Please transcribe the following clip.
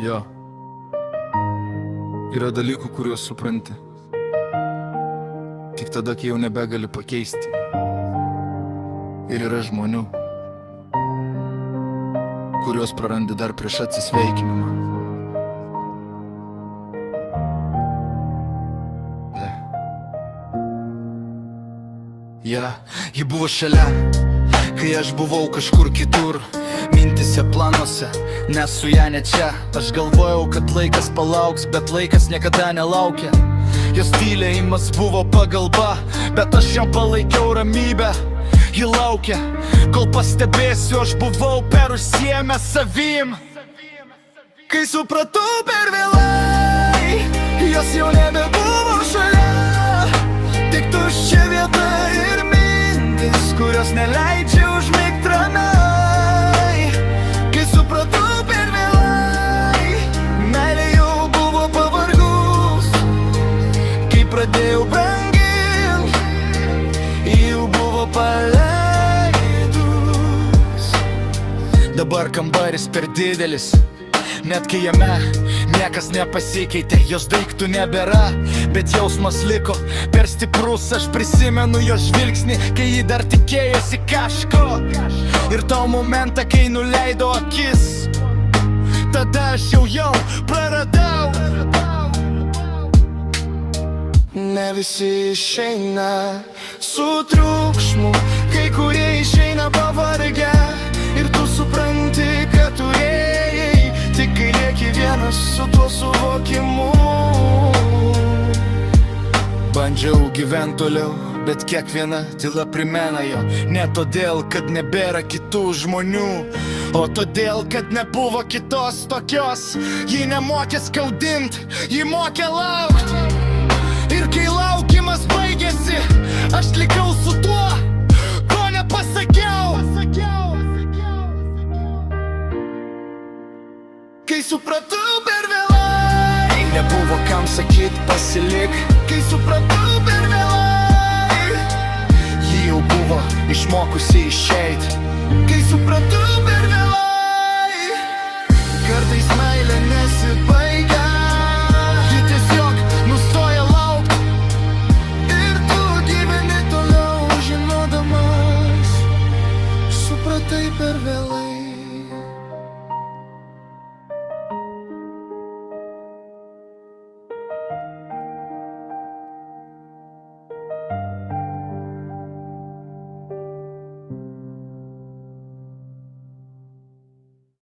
Jo. Yra dalykų, kuriuos supranti. Tik tada, kai jau nebegali pakeisti. Ir yra žmonių, kuriuos prarandi dar prieš atsisveikinimą. Ji buvo šalia, kai aš buvau kažkur kitur, mintise, planuose, nes su ją ne čia. Aš galvojau, kad laikas palauks, bet laikas niekada nelaukia. Jos tylėjimas buvo pagalba, bet aš jam palaikiau ramybę. Ji laukia, kol pastebėsiu, aš buvau per užsiėmęs savim. Kai supratau per vėlai, jos jau nebebuvo šalia. Tik tuščia vieta ir mintis, kurios neleidžia užmigt ramiai. Kai supratau per vėlai, meilė jau buvo pavargus. Kai pradėjau brangint, jau buvo paleidus. Dabar kambaris per didelis, net kai jame niekas nepasikeitė, jos daiktų nebėra, bet jausmas liko per stiprus. Aš prisimenu jos žvilgsnį, kai ji dar tikėjosi kažko, ir tą momentą, kai nuleido akis, tada aš jau praradau. Ne visi išeina su triukšmu, kai kurie išeina pavargę, ir tu supranti, kad turėjai, tik kai lieki vienas su tuo suvokimu. Bandžiau gyvent toliau, bet kiekviena tyla primena jo. Ne todėl, kad nebėra kitų žmonių, o todėl, kad nebuvo kitos tokios. Ji nemokė skaudint, ji mokė laukt. Ir kai laukimas baigėsi, aš likau su tuo, ko nepasakiau. Kai supratau per vėlai, nebuvo kam sakyt pasilik. Kai supratau per vėlai, ji jau buvo išmokusi išeit. Kai supratau per vėlai,